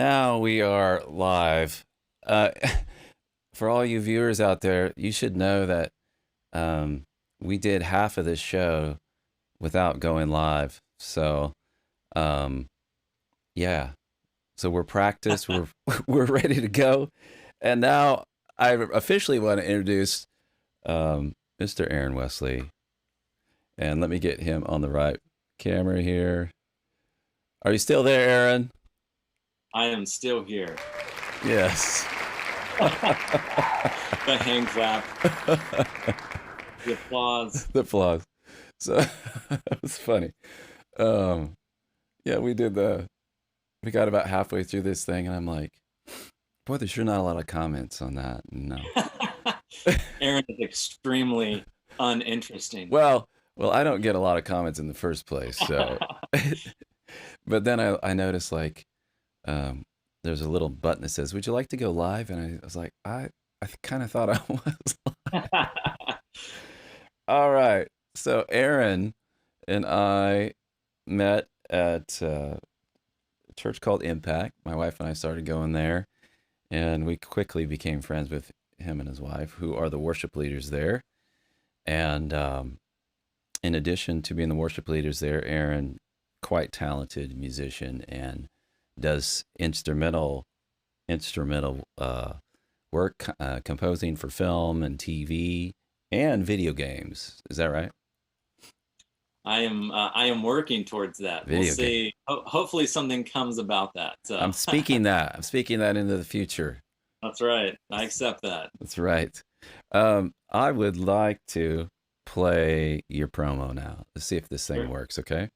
Now we are live. Uh, for all you viewers out there, you should know that we did half of this show without going live. So, um, yeah. So we're practiced. We're we're ready to go. And now I officially want to introduce Mr. Aaron Wesley. And let me get him on the right camera here. Are you still there, Aaron? I am still here. Yes. The hand clap. The applause. The applause. So it was funny. Yeah, we got about halfway through this thing, and I'm like, boy, there's sure not a lot of comments on that. No. Aaron is extremely uninteresting. Well, I don't get a lot of comments in the first place, so. But then I noticed like, there's a little button that says, "Would you like to go live?" And I was like, I kind of thought I was live. All right. So Aaron and I met at a church called Impact. My wife and I started going there, and we quickly became friends with him and his wife, who are the worship leaders there. And in addition to being the worship leaders there, Aaron, quite talented musician, and does instrumental work, composing for film and TV and video games. Is that right? I am working towards that. We'll see. Hopefully something comes about that. So. I'm speaking that into the future. That's right. I accept that. That's right. I would like to play your promo now. Let's see if this thing works, okay?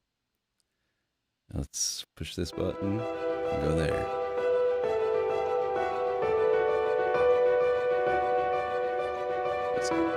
Let's push this button and go there. Let's go.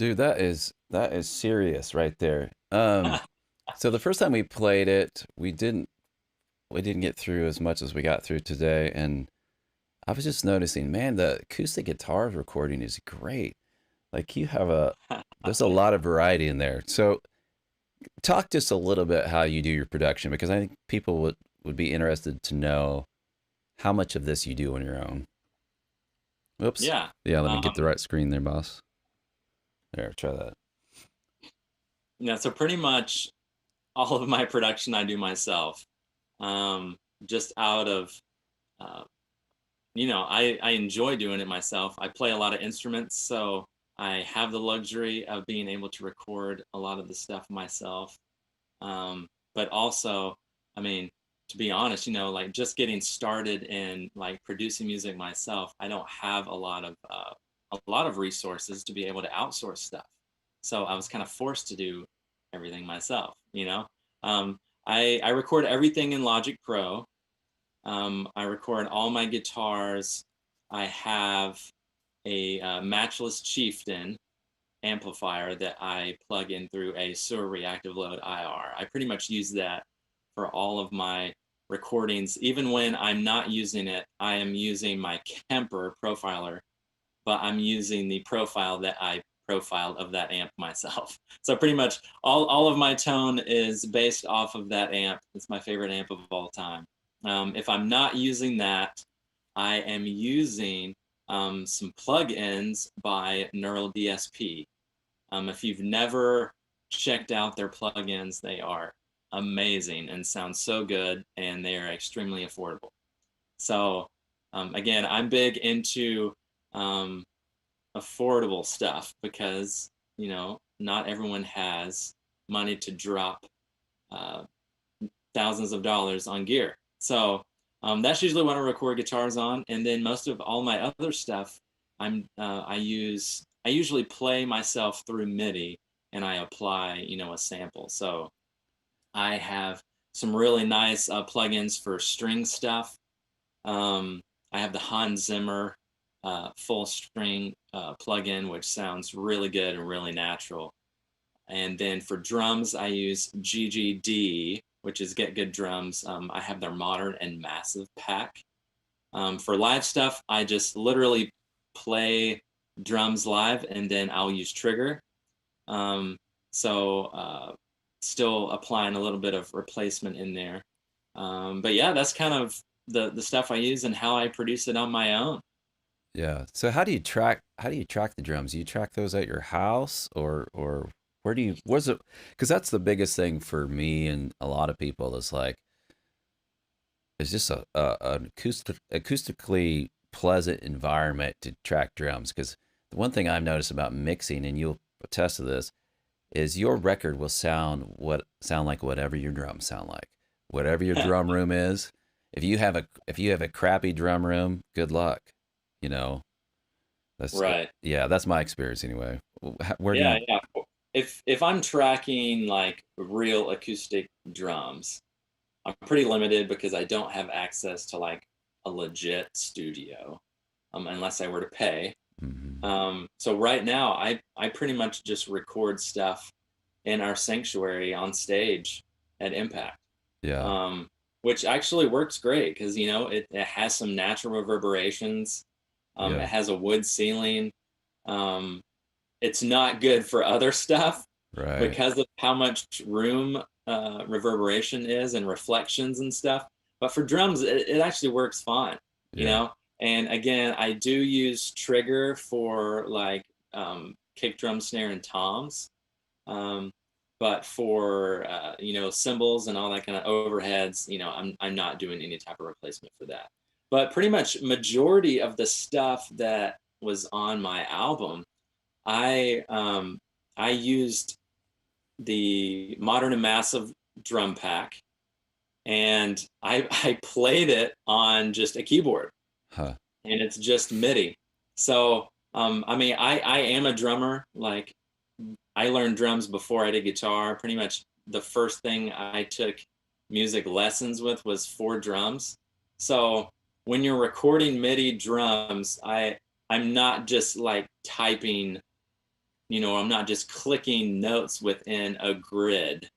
Dude, that is serious right there. So the first time we played it, we didn't get through as much as we got through today, and I was just noticing, man, the acoustic guitar recording is great. Like you have there's a lot of variety in there. So talk just a little bit how you do your production because I think people would be interested to know how much of this you do on your own. Oops. Yeah. Yeah, let me get the right screen there, boss. There, try that. Yeah. So pretty much all of my production I do myself. Just out of, uh, I enjoy doing it myself. I play a lot of instruments, so I have the luxury of being able to record a lot of the stuff myself. But also, I mean, to be honest, like just getting started in like producing music myself, I don't have a lot of resources to be able to outsource stuff. So I was kind of forced to do everything myself. I record everything in Logic Pro. I record all my guitars. I have a Matchless Chieftain amplifier that I plug in through a Sewer Reactive Load IR. I pretty much use that for all of my recordings. Even when I'm not using it, I am using my Kemper profiler, but I'm using the profile that I profiled of that amp myself. So pretty much all of my tone is based off of that amp. It's my favorite amp of all time. If I'm not using that, I am using some plugins by Neural DSP. If you've never checked out their plugins, they are amazing and sound so good, and they are extremely affordable. So again, I'm big into affordable stuff because not everyone has money to drop uh, thousands of dollars on gear. So that's usually what I record guitars on, and then most of all my other stuff, I usually play myself through MIDI and I apply a sample. So I have some really nice plugins for string stuff. I have the Hans Zimmer full string plugin, which sounds really good and really natural. And then for drums, I use GGD, which is Get Good Drums. I have their Modern and Massive pack. For live stuff, I just literally play drums live and then I'll use Trigger. So still applying a little bit of replacement in there. But yeah, that's kind of the stuff I use and how I produce it on my own. Yeah. So how do you track the drums? Do you track those at your house or where's it? Because that's the biggest thing for me and a lot of people is like it's just an acoustically pleasant environment to track drums. Because the one thing I've noticed about mixing, and you'll attest to this, is your record will sound like whatever your drums sound like, whatever your drum room is. If you have a crappy drum room, good luck. You know, that's Right. yeah, that's my experience anyway. Where do Yeah, you? yeah. If I'm tracking like real acoustic drums, I'm pretty limited because I don't have access to like a legit studio, unless I were to pay. Mhm. So right now, I pretty much just record stuff in our sanctuary on stage at Impact, Yeah, um, which actually works great because it has some natural reverberations. It yeah, has a wood ceiling. Um, it's not good for other stuff right, because of how much room reverberation is and reflections and stuff. But for drums, it actually works fine, you yeah, know. And again, I do use Trigger for like kick drum, snare, and toms. Um, but for cymbals and all that kind of overheads, I'm not doing any type of replacement for that. But pretty much majority of the stuff that was on my album, I used the Modern and Massive drum pack, and I played it on just a keyboard, huh, and it's just MIDI. So I mean, I am a drummer. Like I learned drums before I did guitar. Pretty much the first thing I took music lessons with was for drums. So when you're recording MIDI drums, I'm not just like typing You know, I'm not just clicking notes within a grid.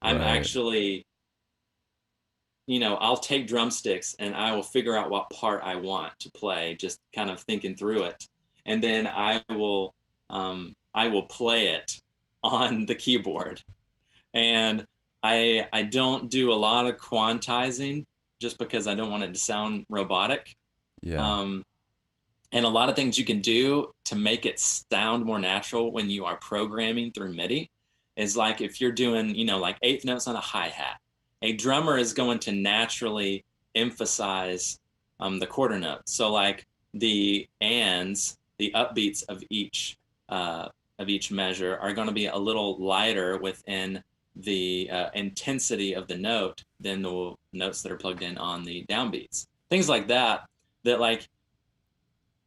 I'm Right. actually, you know, I'll take drumsticks and I will figure out what part I want to play, just kind of thinking through it. And then I will play it on the keyboard. And I don't do a lot of quantizing just because I don't want it to sound robotic. Yeah. Um, and a lot of things you can do to make it sound more natural when you are programming through MIDI is like if you're doing, you know, like eighth notes on a hi-hat, a drummer is going to naturally emphasize the quarter notes. So like the ands, the upbeats of each measure are going to be a little lighter within the intensity of the note than the notes that are plugged in on the downbeats. Things like that, that like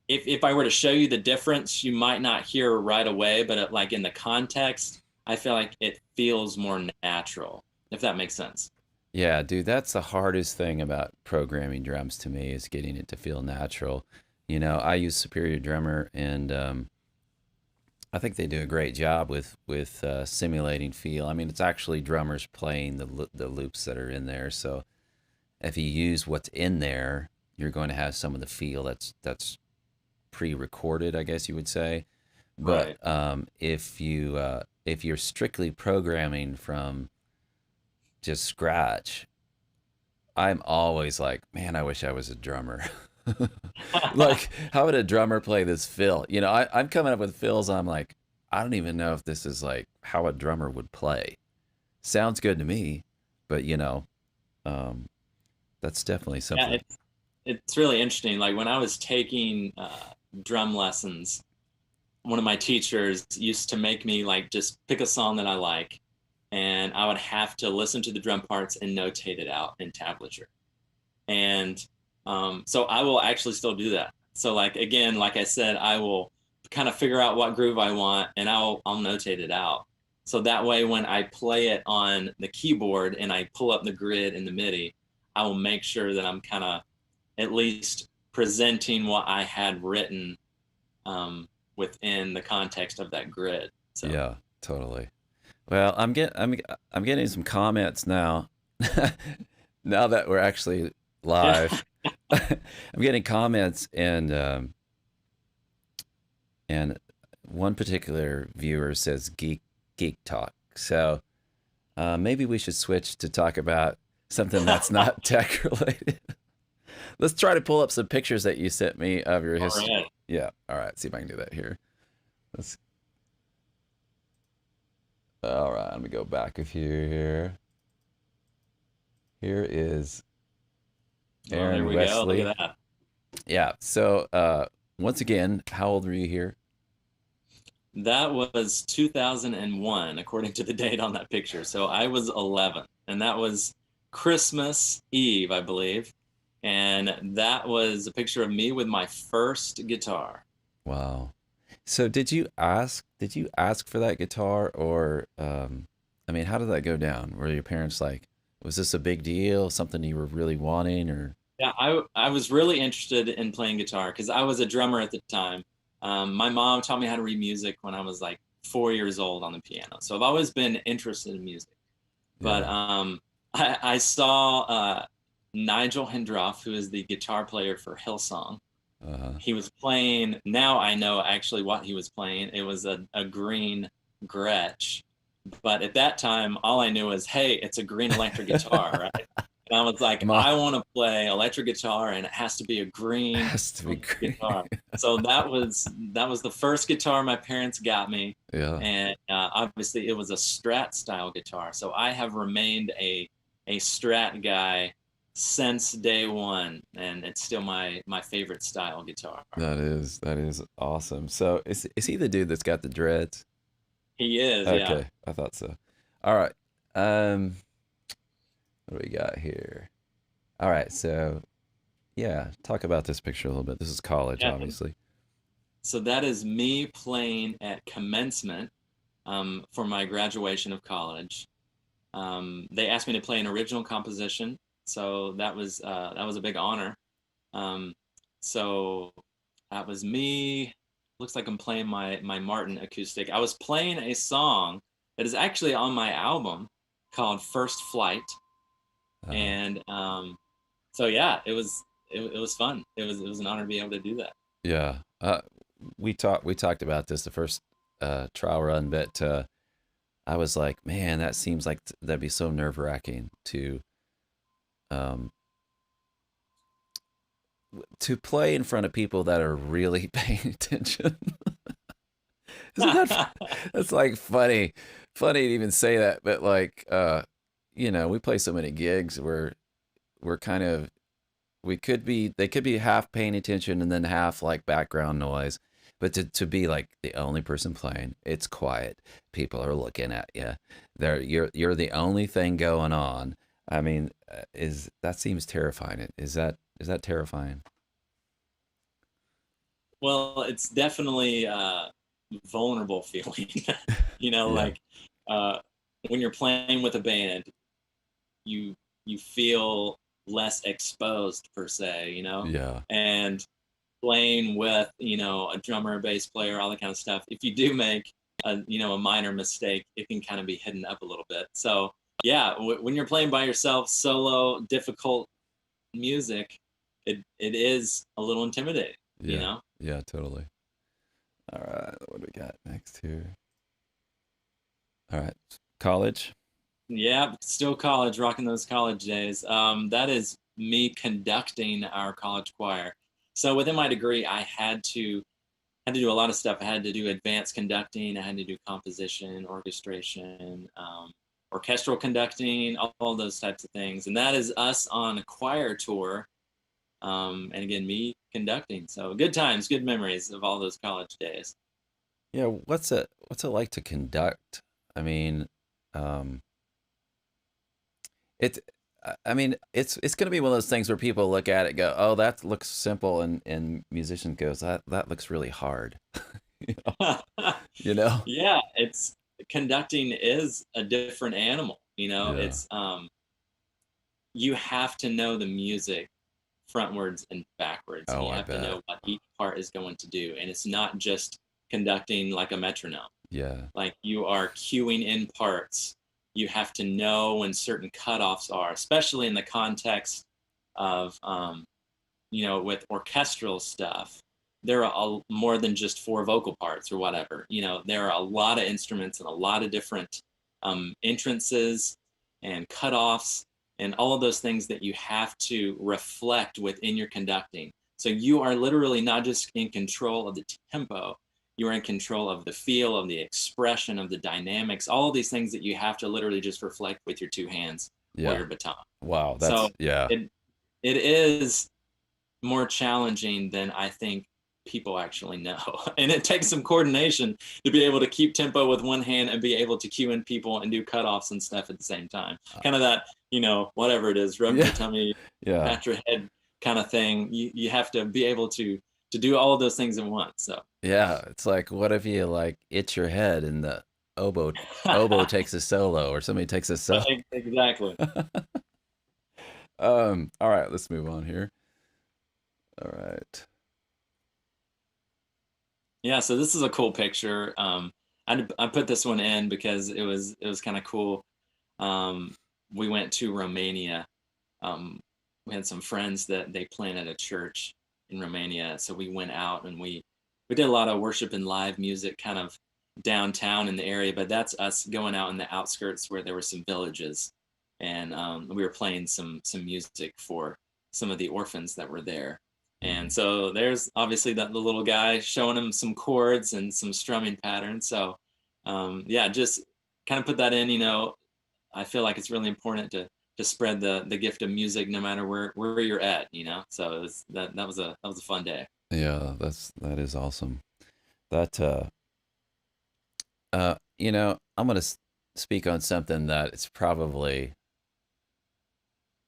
if I were to show you the difference, you might not hear right away, but like in the context, I feel like it feels more natural, if that makes sense. Yeah, dude, that's the hardest thing about programming drums to me is getting it to feel natural. You know, I use Superior Drummer, and I think they do a great job with simulating feel. I mean, it's actually drummers playing the loops that are in there. So if you use what's in there, you're going to have some of the feel that's pre-recorded, I guess you would say. But Right. if you're strictly programming from just scratch, I'm always like, man, I wish I was a drummer. Like, how would a drummer play this fill? You know, I'm coming up with fills. I'm like, I don't even know if this is like how a drummer would play. Sounds good to me, but um, that's definitely Yeah, something. it's really interesting. Like when I was taking drum lessons, one of my teachers used to make me like just pick a song that I like, and I would have to listen to the drum parts and notate it out in tablature. And so I will actually still do that. So like again, like I said, I will kind of figure out what groove I want and I'll notate it out. So that way when I play it on the keyboard and I pull up the grid in the MIDI, I will make sure that I'm kind of at least presenting what I had written within the context of that grid. So Yeah, totally. Well, I'm getting some comments now. Now that we're actually yeah. live, I'm getting comments, and one particular viewer says geek talk. So maybe we should switch to talk about something that's not tech related. Let's try to pull up some pictures that you sent me of your All history. right. Yeah. All right. See if I can do that here. Let's. All right. Let me go back a few here. Here is Well, there Aaron we go. Look Wesley. at that. Yeah. So once again, how old were you here? That was 2001, according to the date on that picture. So I was 11, and that was Christmas Eve, I believe. And that was a picture of me with my first guitar. Wow. So did you ask for that guitar, or I mean, how did that go down? Were your parents like, was this a big deal, something you were really wanting, or Yeah, I was really interested in playing guitar because I was a drummer at the time. My mom taught me how to read music when I was like 4 years old on the piano. So I've always been interested in music. But yeah. I saw Nigel Hendroff, who is the guitar player for Hillsong. Uh-huh. He was playing, now I know actually what he was playing. It was a green Gretsch. But at that time, all I knew was, hey, it's a green electric guitar, right? And I was like, Ma I want to play electric guitar and it has to be a green has to be electric great. guitar. So that was the first guitar my parents got me. Yeah. And obviously it was a Strat style guitar. So I have remained a Strat guy since day one, and it's still my favorite style guitar. That is awesome. So is he the dude that's got the dreads? He is, yeah. Okay, I thought so. All right. Um, what do we got here? All right, so yeah, talk about this picture a little bit. This is college, Yeah. obviously. So that is me playing at commencement for my graduation of college. They asked me to play an original composition, so that was a big honor. Um, so that was me. looks like I'm playing my Martin acoustic. I was playing a song that is actually on my album called First Flight, Uh, and so yeah, it was fun. It was an honor to be able to do that. yeah. We talked about this the first trial run, but I was like, man, that seems like that'd be so nerve wracking um, to play in front of people that are really paying attention. Isn't that that's like funny to even say that, but like you know, we play so many gigs where we're kind of we could be they could be half paying attention and then half like background noise. But to be like the only person playing, it's quiet. People are looking at you. You're the only thing going on. I mean, is that seems terrifying? Is that terrifying? Well, it's definitely a vulnerable feeling. You know, Yeah, like uh, when you're playing with a band, you you feel less exposed per se, you know, yeah, and playing with, you know, a drummer, a bass player, all that kind of stuff. If you do make a, you know, a minor mistake, it can kind of be hidden up a little bit. So yeah, when you're playing by yourself, solo, difficult music, it is a little intimidating, you yeah, know. yeah, totally. All right, what do we got next here? All right, college. Yeah, still college, rocking those college days. That is me conducting our college choir. So within my degree, I had to do a lot of stuff. I had to do advanced conducting. I had to do composition, orchestration, orchestral conducting, all those types of things. And that is us on a choir tour. And again, me conducting. So good times, good memories of all those college days. Yeah, what's it like to conduct? I mean, um, it. I mean, it's going to be one of those things where people look at it, go, "Oh, that looks simple," and musician goes, "That looks really hard." You know? You know? Yeah, it's conducting is a different animal. You know, Yeah. it's you have to know the music frontwards and backwards, and Oh, you I have to bet. know what each part is going to do. And it's not just conducting like a metronome. Yeah. Like you are cueing in parts. You have to know when certain cutoffs are, especially in the context of, you know, with orchestral stuff. There are more than just four vocal parts or whatever. You know, there are a lot of instruments and a lot of different entrances and cutoffs and all of those things that you have to reflect within your conducting. So you are literally not just in control of the tempo, you are in control of the feel, of the expression, of the dynamics, all of these things that you have to literally just reflect with your two hands or Yeah. your baton. Wow. So That's yeah. it it is more challenging than I think people actually know. And it takes some coordination to be able to keep tempo with one hand and be able to cue in people and do cutoffs and stuff at the same time. Uh, Kind of that, you know, whatever it is, rub Yeah. your tummy, Yeah. pat your head kind of thing. You have to be able to do all of those things at once. So Yeah. It's like, what if you like itch your head and the oboe oboe takes a solo or somebody takes a solo? exactly. All right, let's move on here. All right. Yeah, so this is a cool picture. I put this one in because it was kind of cool. Um, we went to Romania. Um, we had some friends that they planted a church in Romania, so we went out and we did a lot of worship and live music, kind of downtown in the area. But that's us going out in the outskirts where there were some villages, and we were playing some music for some of the orphans that were there. And Mhm. so there's obviously that the little guy showing him some chords and some strumming patterns. So yeah, just kind of put that in. You know, I feel like it's really important to spread the gift of music no matter where you're at. You know, so that was a fun day. Yeah, that is awesome. That you know, I'm gonna speak on something that it's probably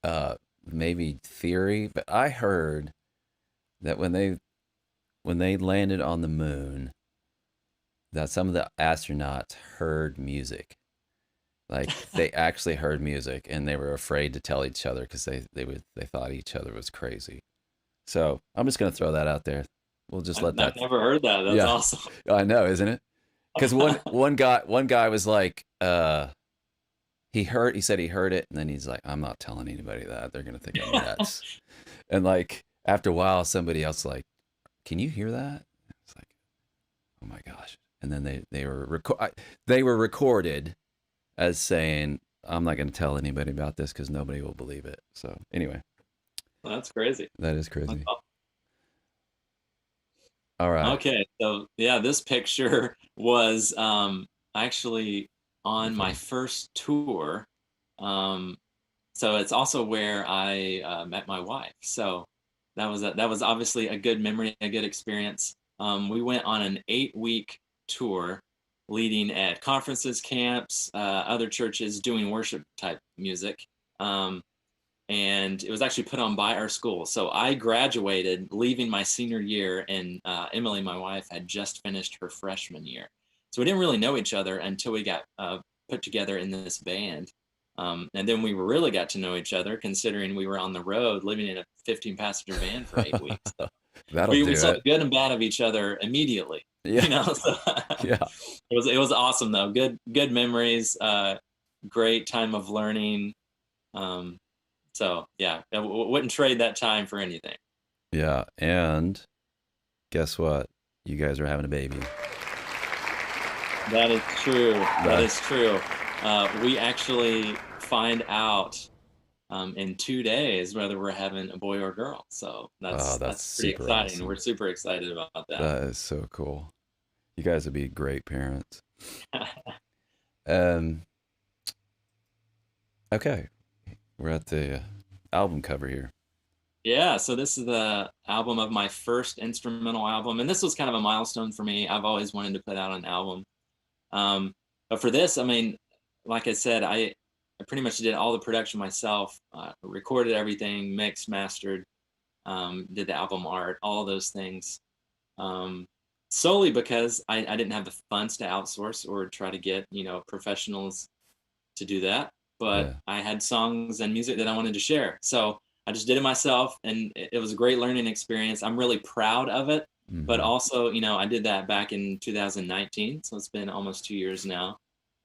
uh maybe theory, but I heard that when they landed on the moon, that some of the astronauts heard music. Like they actually heard music and they were afraid to tell each other because they thought each other was crazy. So I'm just gonna throw that out there. We'll just let I've that. never heard that. That's Yeah, awesome. I know, isn't it? Because one guy was like, he said he heard it, and then he's like, I'm not telling anybody that. They're gonna think I'm nuts. And like after a while, somebody else like, can you hear that? It's like, oh my gosh. And then they were recorded as saying, I'm not going to tell anybody about this because nobody will believe it. So anyway, That's crazy. that is That's crazy. awesome. All right. Okay, so yeah, this picture was actually Pretty on my funny. first tour. Um, so it's also where I met my wife. So that was obviously a good memory, a good experience. We went on an 8-week tour, leading at conferences, camps, other churches, doing worship type music. Um, and it was actually put on by our school. So I graduated, leaving my senior year, and Emily, my wife, had just finished her freshman year. So we didn't really know each other until we got put together in this band. And then we really got to know each other, considering we were on the road living in a 15-passenger van for 8 weeks. So That'll we do saw it. the good and bad of each other immediately. Yeah. So Yeah. it was awesome though. Good memories. Great time of learning. Um, so yeah, I wouldn't trade that time for anything. Yeah. And guess what? You guys are having a baby. That is true. That That, is true. We actually find out in 2 days whether we're having a boy or a girl. So oh, that's that's pretty super exciting. We're awesome. super excited about that. That is so cool. You guys would be great parents. Um, okay. We're at the album cover here. Yeah, so this is the album of my first instrumental album, and this was kind of a milestone for me. I've always wanted to put out an album. But for this, I mean, like I said, I pretty much did all the production myself, recorded everything, mixed, mastered, did the album art, all those things, um, solely because I didn't have the funds to outsource or try to get, professionals to do that. But Yeah. I had songs and music that I wanted to share. So I just did it myself, and it was a great learning experience. I'm really proud of it. But Hmm. also, I did that back in 2019. So it's been almost 2 years now.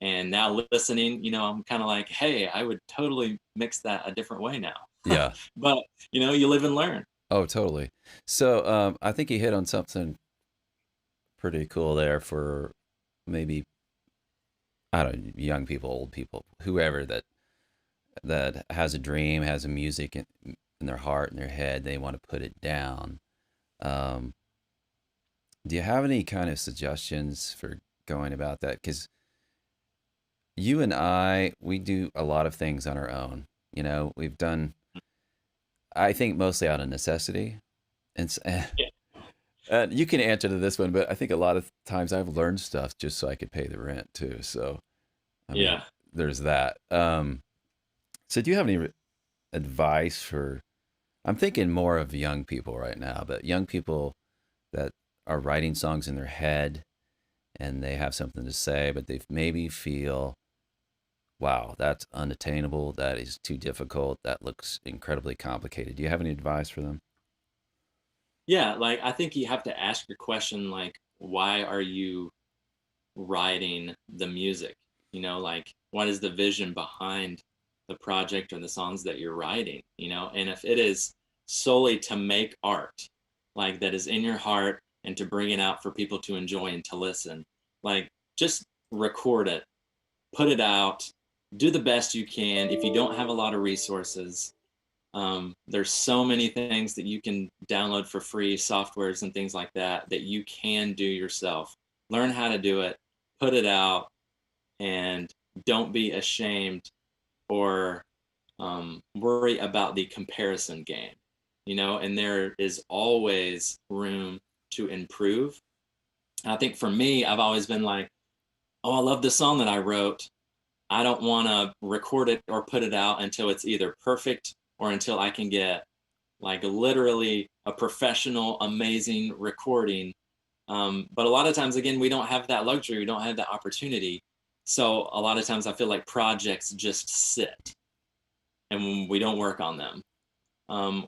And now listening, I'm kind of like, hey, I would totally mix that a different way now. Yeah. But, you live and learn. Oh, totally. So, I think you hit on something pretty cool there for maybe, I don't know, young people, old people, whoever that has a dream, has a music in their heart, in their head, they want to put it down. Um, do you have any kind of suggestions for going about that? Because you and I, we do a lot of things on our own. We've done, I think, mostly out of necessity. And Yeah. you can answer to this one, but I think a lot of times I've learned stuff just so I could pay the rent too. So, I mean, Yeah. there's that. So do you have any advice for? I'm thinking more of young people right now, but young people that are writing songs in their head and they have something to say, but they maybe feel, wow, that's unattainable. That is too difficult. That looks incredibly complicated. Do you have any advice for them? Yeah. Like, I think you have to ask your question, like, why are you writing the music? Like, what is the vision behind the project or the songs that you're writing? And if it is solely to make art, like that is in your heart, and to bring it out for people to enjoy and to listen, like, just record it, put it out, do the best you can. If you don't have a lot of resources, there's so many things that you can download for free, softwares and things like that, that you can do yourself. Learn how to do it, put it out, and don't be ashamed or worry about the comparison game. And there is always room to improve. I think for me, I've always been like, oh, I love the song that I wrote. I don't want to record it or put it out until it's either perfect or until I can get like literally a professional, amazing recording. But a lot of times, again, we don't have that luxury. We don't have that opportunity. So a lot of times I feel like projects just sit and we don't work on them.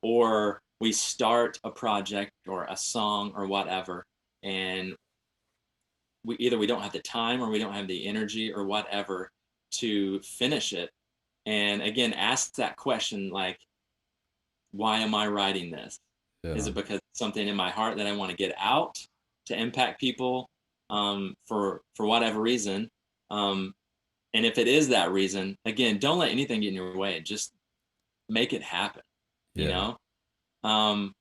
Or we start a project or a song or whatever, and we don't have the time or we don't have the energy or whatever to finish it. And again, ask that question, like, why am I writing this? Is Yeah. it because it's something in my heart that I want to get out to impact people, for whatever reason? And if it is that reason, again, don't let anything get in your way. Just make it happen, you Yeah. know? Um,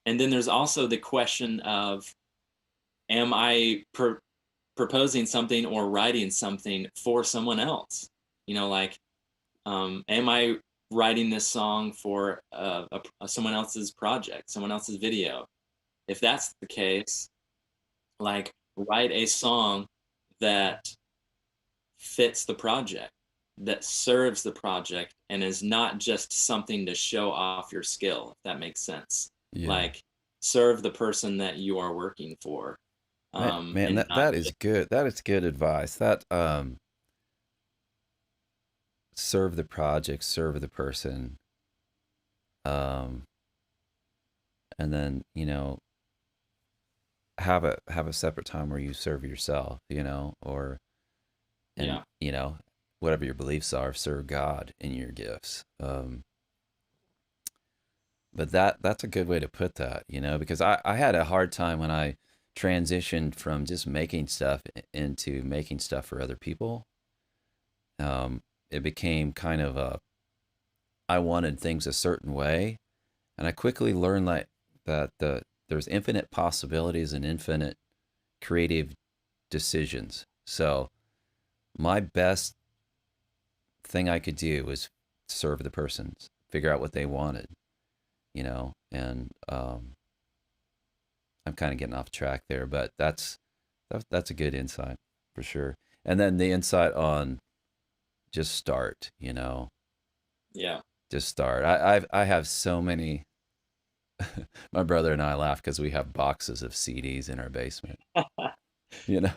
and then there's also the question of, am I proposing something or writing something for someone else? You know, like, am I writing this song for someone else's project, someone else's video? If that's the case, like, write a song that fits the project, that serves the project, and is not just something to show off your skill, if that makes sense. Yeah. Like, serve the person that you are working for, Man, and that not that is just, good. That is good advice. That serve the project, serve the person. Um and then, have a separate time where you serve yourself, or and yeah, whatever your beliefs are, serve God in your gifts. But that's a good way to put that, because I had a hard time when I transitioned from just making stuff into making stuff for other people. It became kind of I wanted things a certain way, and I quickly learned that there's infinite possibilities and infinite creative decisions. So my best thing I could do was serve the person, figure out what they wanted, and I'm kind of getting off track there, but that's a good insight for sure. And then the insight on just start, yeah. just start. I have so many. My brother and I laugh because we have boxes of CDs in our basement. You know,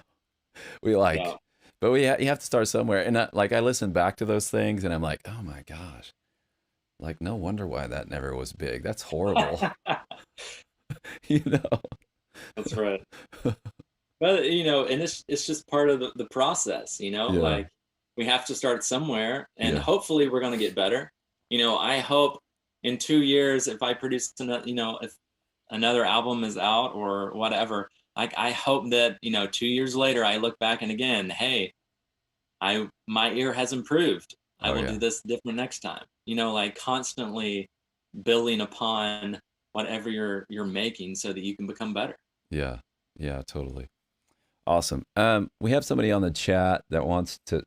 we Yeah. but you have to start somewhere. And I listen back to those things, and I'm like, oh my gosh, like no wonder why that never was big. That's horrible. you know. That's right. But and it's just part of the process, Yeah, like, we have to start somewhere, and yeah. hopefully we're going to get better. I hope in 2 years, if I produce another, if another album is out or whatever, like, I hope that, 2 years later I look back and, again, hey, my ear has improved. I Oh will do yeah, this different next time. Like, constantly building upon whatever you're making so that you can become better. yeah, yeah. Totally. Awesome. We have somebody on the chat that wants to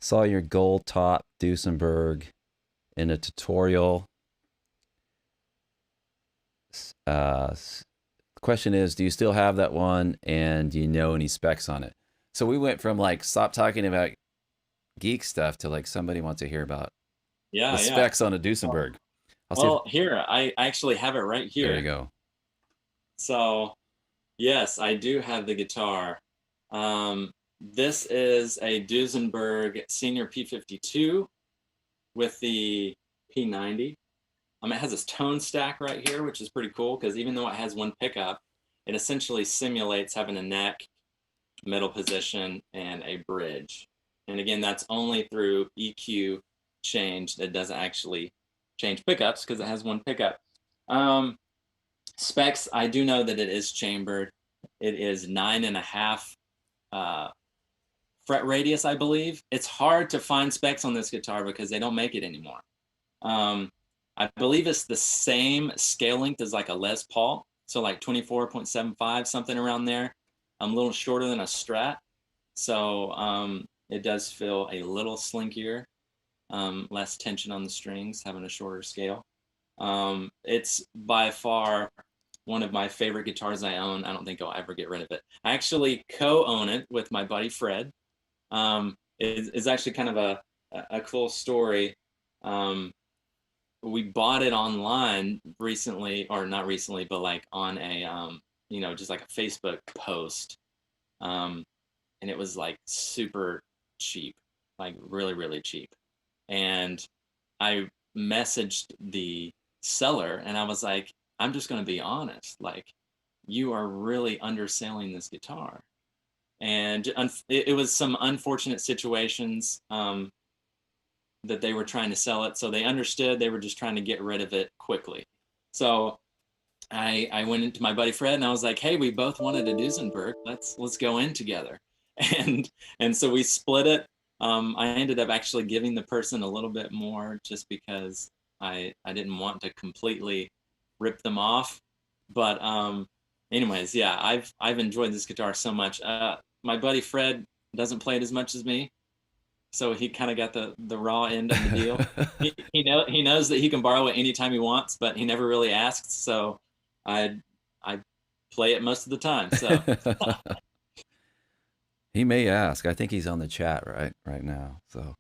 saw your gold top Duesenberg in a tutorial. The question is, do you still have that one, and do you know any specs on it? So we went from like stop talking about geek stuff to like somebody wants to hear about the Yeah, yeah. specs on a Duesenberg. I'll see if Well, here, I actually have it right there you here. go. So, yes, I do have the guitar. This is a Duesenberg Senior P52 with the P90. It has this tone stack right here, which is pretty cool because even though it has one pickup, it essentially simulates having a neck, middle position, and a bridge. And again, that's only through EQ change. That doesn't actually change pickups because it has one pickup. Um, Specs, I do know that it is chambered. It is 9.5 uh, fret radius, I believe. It's hard to find specs on this guitar because they don't make it anymore. Um, I believe it's the same scale length as like a Les Paul, so like 24.75, something around there. I'm a little shorter than a Strat, so it does feel a little slinkier, less tension on the strings, having a shorter scale. It's by far one of my favorite guitars I own. I don't think I'll ever get rid of it. I actually co-own it with my buddy Fred. It's actually kind of a cool story. Um, we bought it online recently, or not recently, but like on a just like a Facebook post, um, and it was like super cheap, like really really cheap. And I messaged the seller and I was like, I'm just going to be honest. Like, you are really underselling this guitar. And it was some unfortunate situations that they were trying to sell it. So they understood they were just trying to get rid of it quickly. So I went into my buddy Fred and I was like, hey, we both wanted a Duesenberg. Let's go in together. And so we split it. I ended up actually giving the person a little bit more just because I didn't want to completely rip them off. But anyways, yeah, I've enjoyed this guitar so much. My buddy Fred doesn't play it as much as me, so he kind of got the raw end of the deal. He knows that he can borrow it anytime he wants, but he never really asks. So I play it most of the time. So he may ask. I think he's on the chat right now. So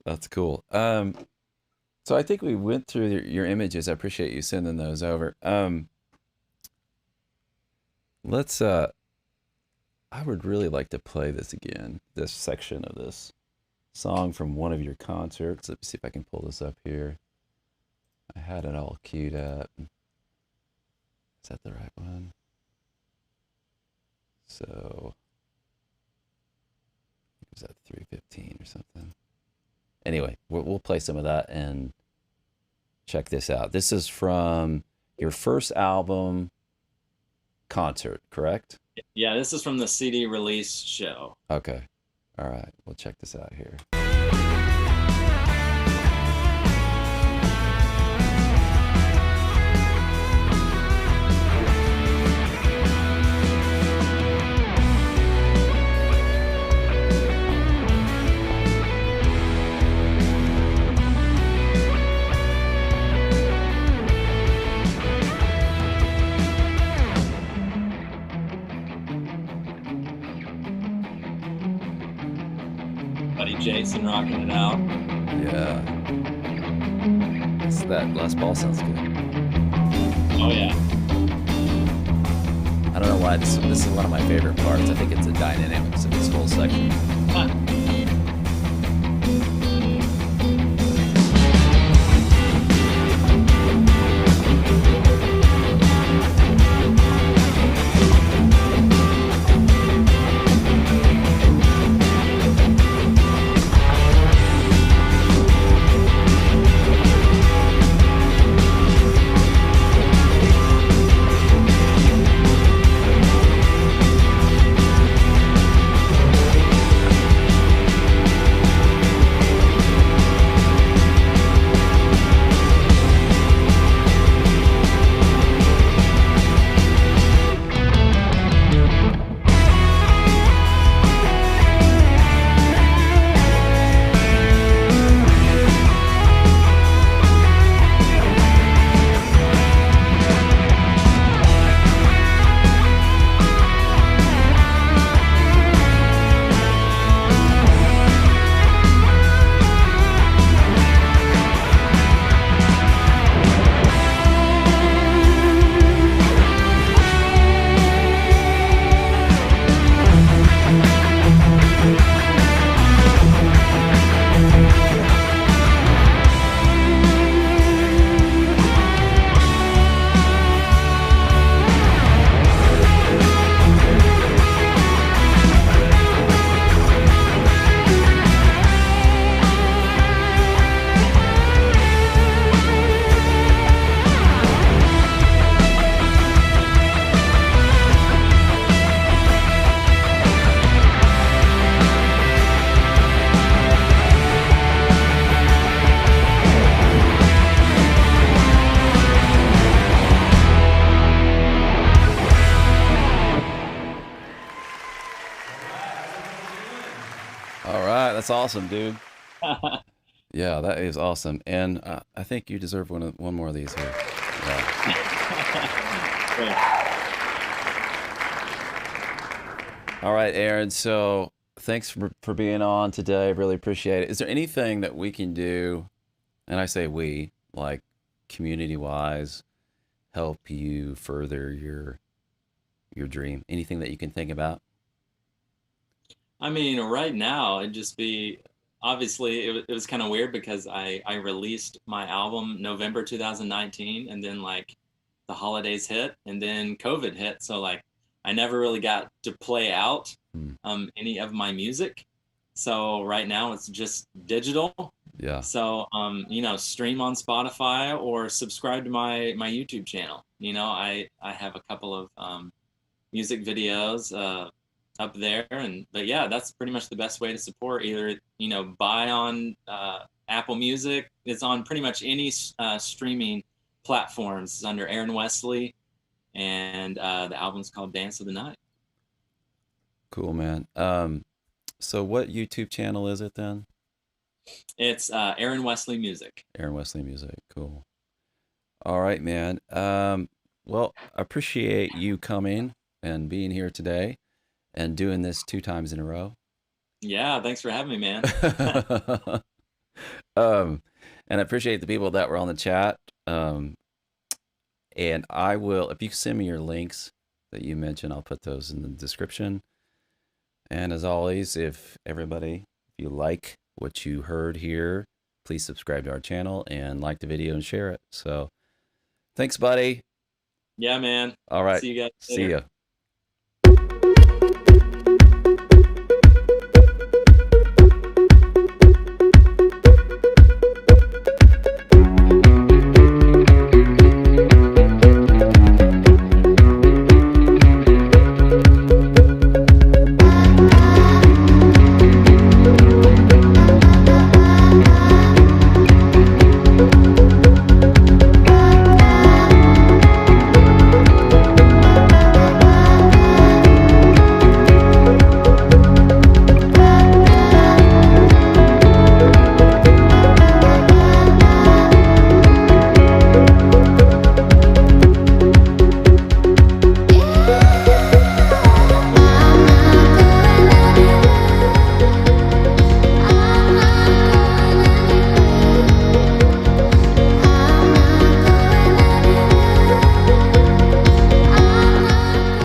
that's cool. So I think we went through your images. I appreciate you sending those over. Let's I would really like to play this again, this section of this song from one of your concerts. Let me see if I can pull this up here. I had it all queued up. Is that the right one? So, was that 3:15 or something? Anyway, we'll play some of that and check this out. This is from your first album concert, correct? Yeah, this is from the CD release show. Okay. All right. We'll check this out here. Jason rocking it out. Yeah. That Les Paul sounds good. Oh yeah. I don't know why this is one of my favorite parts. I think it's the dynamics of this whole section. Huh. That's awesome, dude. Yeah, that is awesome, and I think you deserve one more of these here. Yeah. All right, Aaron. So thanks for being on today. Really appreciate it. Is there anything that we can do, and I say we, like community-wise, help you further your dream? Anything that you can think about? I mean, right now it'd just be obviously it was kind of weird because I released my album November 2019, and then like the holidays hit, and then COVID hit, so like I never really got to play out Hmm. any of my music. So right now it's just digital. Yeah. So you know, stream on Spotify or subscribe to my YouTube channel. You know, I have a couple of music videos up there, and but yeah, that's pretty much the best way to support. Either, you know, buy on Apple Music. It's on pretty much any streaming platforms. It's under Aaron Wesley, and the album's called Dance of the Night. Cool, man. So what YouTube channel is it then? It's Aaron Wesley Music. Aaron Wesley Music. Cool. All right, man. Well, I appreciate you coming and being here today and doing this 2 times in a row. Yeah, thanks for having me, man. um, and I appreciate the people that were on the chat. And I will, if you send me your links that you mentioned, I'll put those in the description. And as always, if you like what you heard here, please subscribe to our channel and like the video and share it. So thanks, buddy. Yeah, man. All right. See you guys See later. ya.